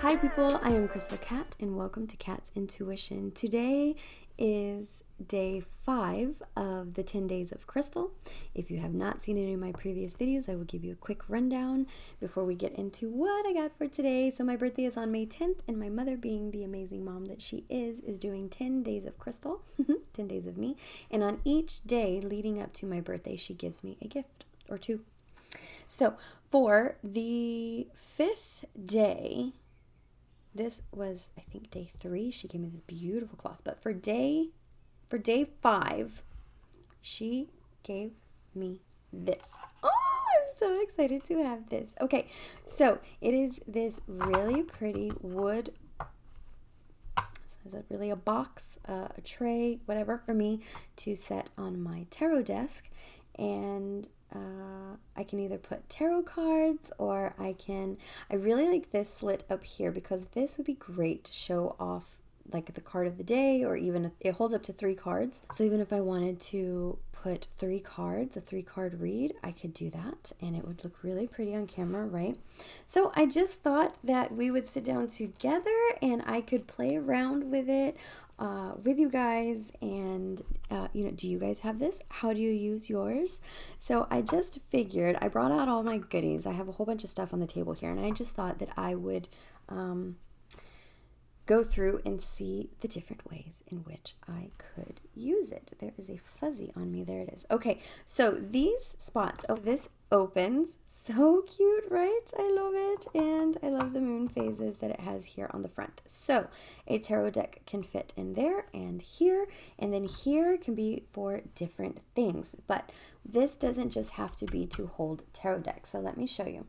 Hi people, I am Krystal Kat and welcome to Kat's Intuition. Today is day 5 of the 10 Days of Krystal. If you have not seen any of my previous videos, I will give you a quick rundown before we get into what I got for today. So my birthday is on May 10th and my mother, being the amazing mom that she is doing 10 Days of Krystal, 10 days of me. And on each day leading up to my birthday, she gives me a gift or two. So for the 5th day, this was, I think, day 3. She gave me this beautiful cloth. But for day 5, she gave me this. Oh, I'm so excited to have this. Okay, so it is this really pretty wood. Is it really a box, a tray, whatever, for me to set on my tarot desk. And I can either put tarot cards or I really like this slit up here because this would be great to show off like the card of the day, or even if it holds up to 3 cards. So even if I wanted to put 3 cards, a 3-card read, I could do that and it would look really pretty on camera, right? So I just thought that we would sit down together and I could play around with it with you guys. And do you guys have this? How do you use yours? So I just figured, I brought out all my goodies. I have a whole bunch of stuff on the table here, and I just thought that I would go through and see the different ways in which I could use it. There is a fuzzy on me. There it is. Okay, so these spots, this opens. So cute, right? I love it. And I love the moon phases that it has here on the front. So a tarot deck can fit in there and then here can be for different things. But this doesn't just have to be to hold tarot decks. So let me show you.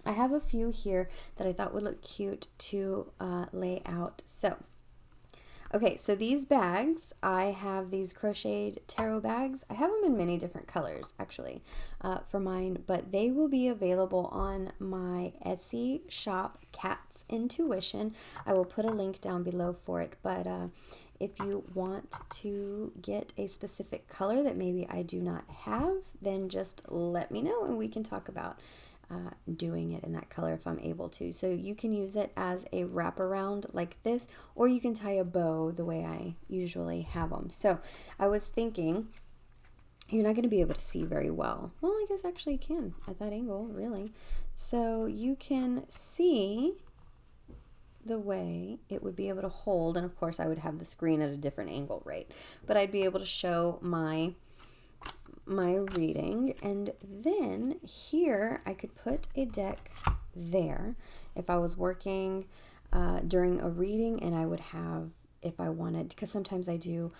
I have a few here that I thought would look cute to lay out. So, okay, so these bags, I have these crocheted tarot bags. I have them in many different colors, actually, for mine, but they will be available on my Etsy shop, Kat's Intuition. I will put a link down below for it, but if you want to get a specific color that maybe I do not have, then just let me know and we can talk about doing it in that color if I'm able to. So you can use it as a wraparound like this, or you can tie a bow the way I usually have them. So I was thinking, you're not going to be able to see very well. Well, I guess actually you can at that angle, really. So you can see the way it would be able to hold, and of course I would have the screen at a different angle, right? But I'd be able to show my reading, and then here I could put a deck there if I was working during a reading, and I would have, if I wanted, because sometimes I do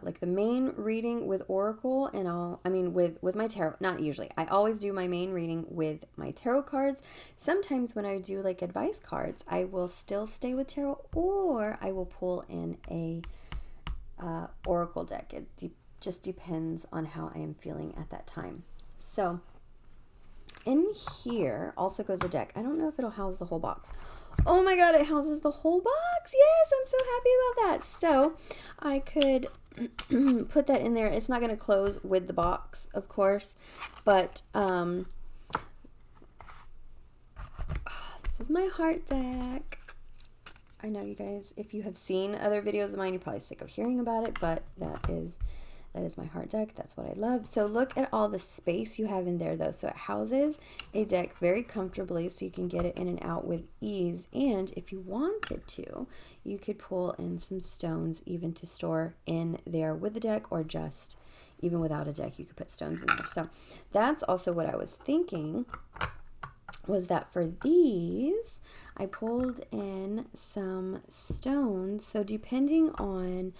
like the main reading with Oracle, and with my tarot. Not usually, I always do my main reading with my tarot cards. Sometimes when I do like advice cards, I will still stay with tarot, or I will pull in a Oracle deck. It just depends on how I am feeling at that time. So in here also goes a deck. I don't know if it'll house the whole box. Oh my god, it houses the whole box. Yes, I'm so happy about that. So I could put that in there. It's not going to close with the box, of course, but this is my heart deck. I know you guys, if you have seen other videos of mine, you're probably sick of hearing about it, but that is my heart deck. That's what I love. So look at all the space you have in there, though. So it houses a deck very comfortably, so you can get it in and out with ease. And if you wanted to, you could pull in some stones even to store in there with the deck, or just even without a deck, you could put stones in there. So that's also what I was thinking, was that for these, I pulled in some stones. So depending on,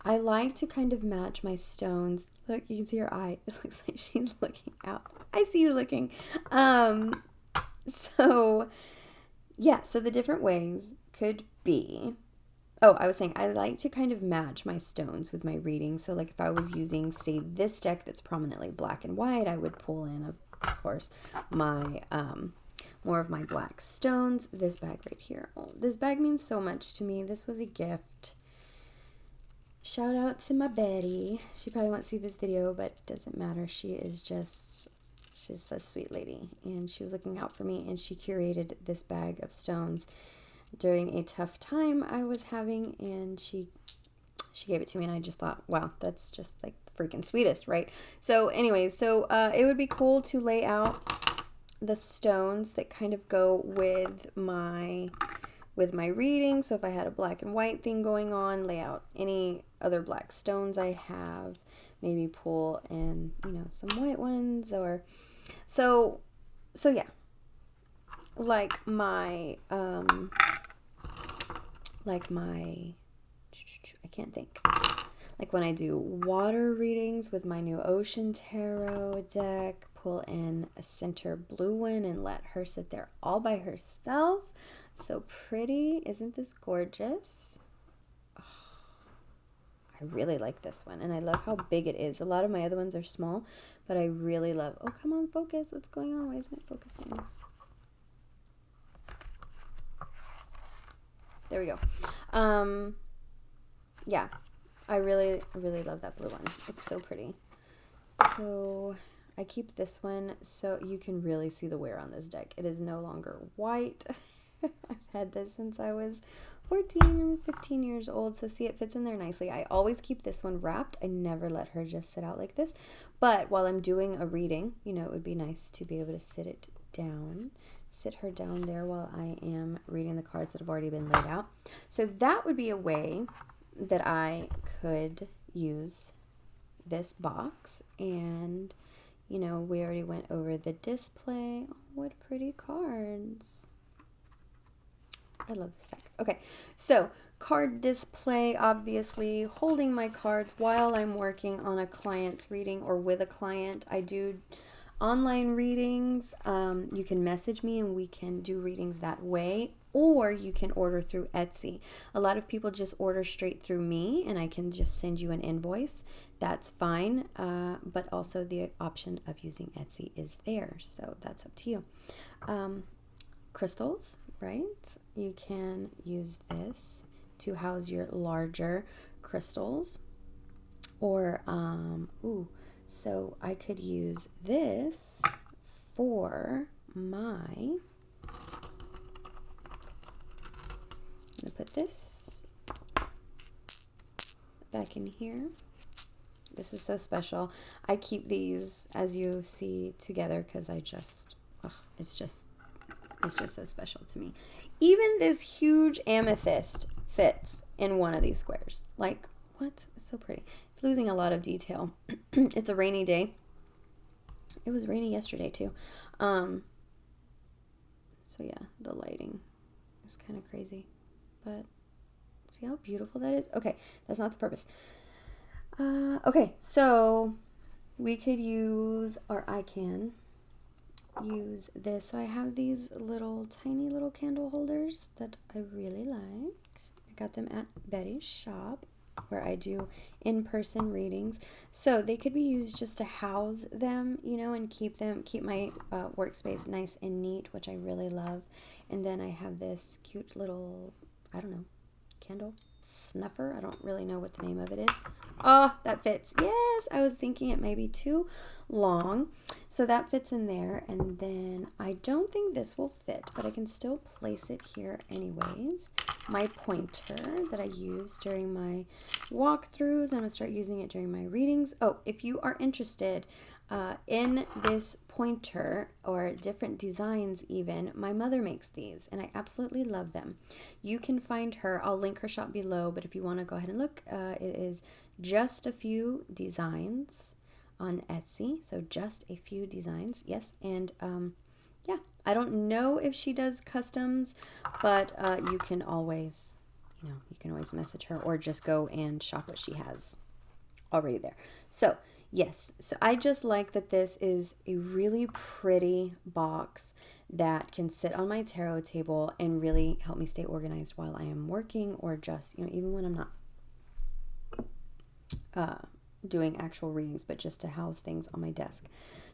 I like to kind of match my stones. Look, you can see her eye. It looks like she's looking out. I see you looking. So yeah, so the different ways could be, I was saying I like to kind of match my stones with my reading. So like if I was using, say, this deck that's prominently black and white, I would pull in, of course, my more of my black stones. This bag right here. Oh, this bag means so much to me. This was a gift. Shout out to my Betty. She probably won't see this video, but it doesn't matter. She's a sweet lady, and she was looking out for me, and she curated this bag of stones during a tough time I was having, and she gave it to me, and I just thought, wow, that's just like the freaking sweetest, right? So anyways, so it would be cool to lay out the stones that kind of go with my reading. So if I had a black and white thing going on, lay out any other black stones I have, maybe pull in, some white ones, or so yeah, like my I can't think. Like when I do water readings with my new Ocean Tarot deck, pull in a center blue one and let her sit there all by herself. So pretty. Isn't this gorgeous? Oh, I really like this one, and I love how big it is. A lot of my other ones are small, but I really love... Oh, come on, focus. What's going on? Why isn't it focusing? There we go. Yeah, I really love that blue one. It's so pretty. So I keep this one so you can really see the wear on this deck. It is no longer white. I've had this since I was 14, 15 years old. So see, it fits in there nicely. I always keep this one wrapped. I never let her just sit out like this. But while I'm doing a reading, it would be nice to be able to sit her down there while I am reading the cards that have already been laid out. So that would be a way that I could use this box. And we already went over the display. Oh, what pretty cards. I love this deck. Okay, so card display, obviously holding my cards while I'm working on a client's reading or with a client. I do online readings. You can message me and we can do readings that way, or you can order through Etsy. A lot of people just order straight through me and I can just send you an invoice. That's fine, but also the option of using Etsy is there, so that's up to you. Crystals, right? You can use this to house your larger crystals, or so I could use this for my... I'm going to put this back in here. This is so special. I keep these, as you see, together because it's just so special to me. Even this huge amethyst fits in one of these squares. Like, what? It's so pretty. It's losing a lot of detail. It's a rainy day. It was rainy yesterday too. So yeah, the lighting is kind of crazy. But see how beautiful that is? Okay, that's not the purpose. Okay, so we could use, or I can use this. So I have these tiny little candle holders that I really like. I got them at Betty's shop where I do in-person readings. So they could be used just to house them, and keep my workspace nice and neat, which I really love. And then I have this cute little, I don't know, candle snuffer. I don't really know what the name of it is. Oh, that fits. Yes, I was thinking it may be too long. So that fits in there. And then I don't think this will fit, but I can still place it here anyways. My pointer that I use during my walkthroughs. I'm going to start using it during my readings. Oh, if you are interested in this pointer or different designs even, my mother makes these and I absolutely love them. You can find her, I'll link her shop below, but if you want to go ahead and look, it is Just a Few Designs on Etsy. So just a few designs, yes. And yeah, I don't know if she does customs, but you can always message her or just go and shop what she has already there. So yes, so I just like that this is a really pretty box that can sit on my tarot table and really help me stay organized while I am working, or just, even when I'm not doing actual readings, but just to house things on my desk.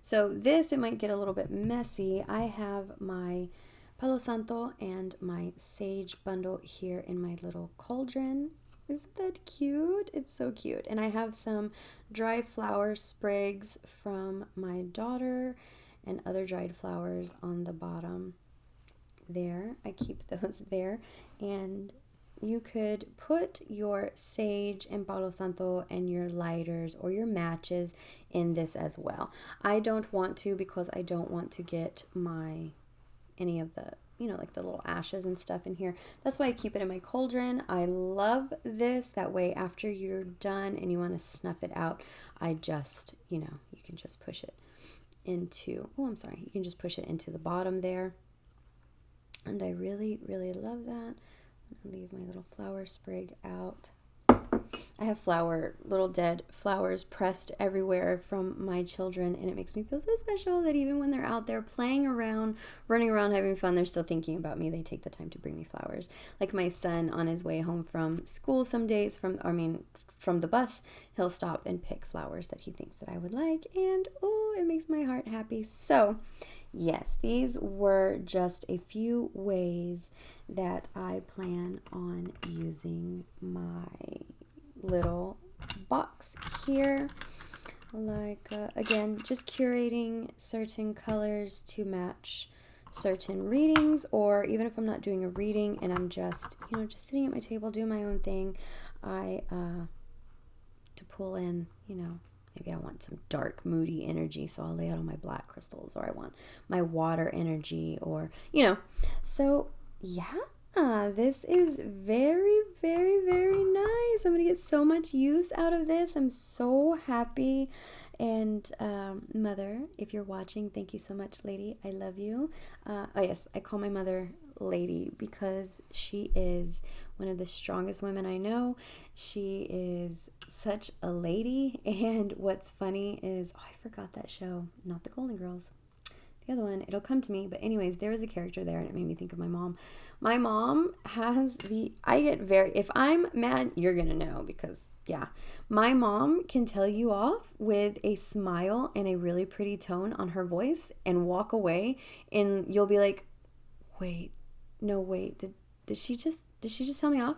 So this, it might get a little bit messy. I have my Palo Santo and my sage bundle here in my little cauldron. Isn't that cute? It's so cute. And I have some dry flower sprigs from my daughter and other dried flowers on the bottom. there. I keep those there. And you could put your sage and Palo Santo and your lighters or your matches in this as well. I don't want to, because I don't want to get any of the, like the little ashes and stuff in here. That's why I keep it in my cauldron. I love this. That way, after you're done and you want to snuff it out, I just, you can just push it into, you can just push it into the bottom there. And I really, really love that. I'm gonna leave my little flower sprig out. I have little dead flowers pressed everywhere from my children, and it makes me feel so special that even when they're out there playing around, running around, having fun, they're still thinking about me. They take the time to bring me flowers. Like my son, on his way home from school some days, from the bus, he'll stop and pick flowers that he thinks that I would like, and it makes my heart happy. So yes, these were just a few ways that I plan on using my little box here. Like, again, just curating certain colors to match certain readings, or even if I'm not doing a reading and I'm just, just sitting at my table doing my own thing, to pull in, maybe I want some dark, moody energy, so I'll lay out all my black crystals, or I want my water energy, or, So, yeah, this is very, very, very nice. I'm going to get so much use out of this. I'm so happy. And mother, if you're watching, thank you so much, lady. I love you. Yes, I call my mother lady because she is one of the strongest women I know. She is such a lady. And what's funny is, I forgot that show, not the Golden Girls, the other one. It'll come to me. But anyways, there was a character there and it made me think of my mom. My mom has if I'm mad, you're going to know, because my mom can tell you off with a smile and a really pretty tone on her voice and walk away, and you'll be like, wait, did she just tell me off?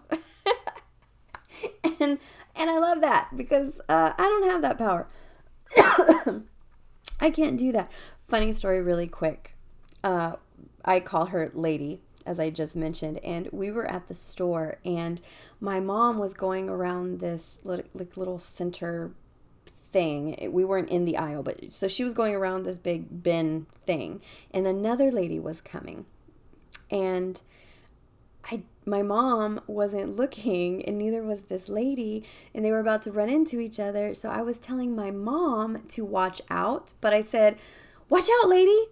and I love that, because I don't have that power. I can't do that. Funny story really quick. I call her lady, as I just mentioned, and we were at the store, and my mom was going around this little center thing. We weren't in the aisle, but so she was going around this big bin thing, and another lady was coming, and my mom wasn't looking, and neither was this lady, and they were about to run into each other. So I was telling my mom to watch out, but I said, watch out, lady,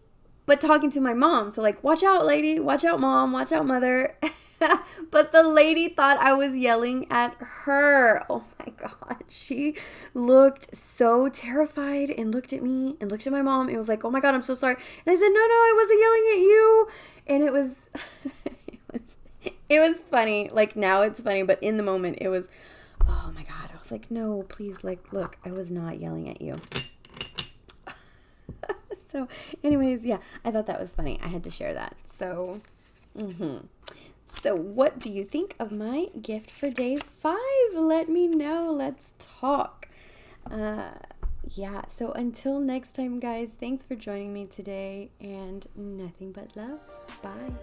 but talking to my mom. So like, watch out, lady, watch out, mom, watch out, mother. But the lady thought I was yelling at her. Oh my God. She looked so terrified and looked at me and looked at my mom and was like, oh my God, I'm so sorry. And I said, no, I wasn't yelling at you. And it was, it was funny. Like, now it's funny, but in the moment it was, oh my God. I was like, no, please, like, look, I was not yelling at you. So anyways, I thought that was funny. I had to share that. So, So what do you think of my gift for day 5? Let me know. Let's talk. So until next time, guys, thanks for joining me today, and nothing but love. Bye.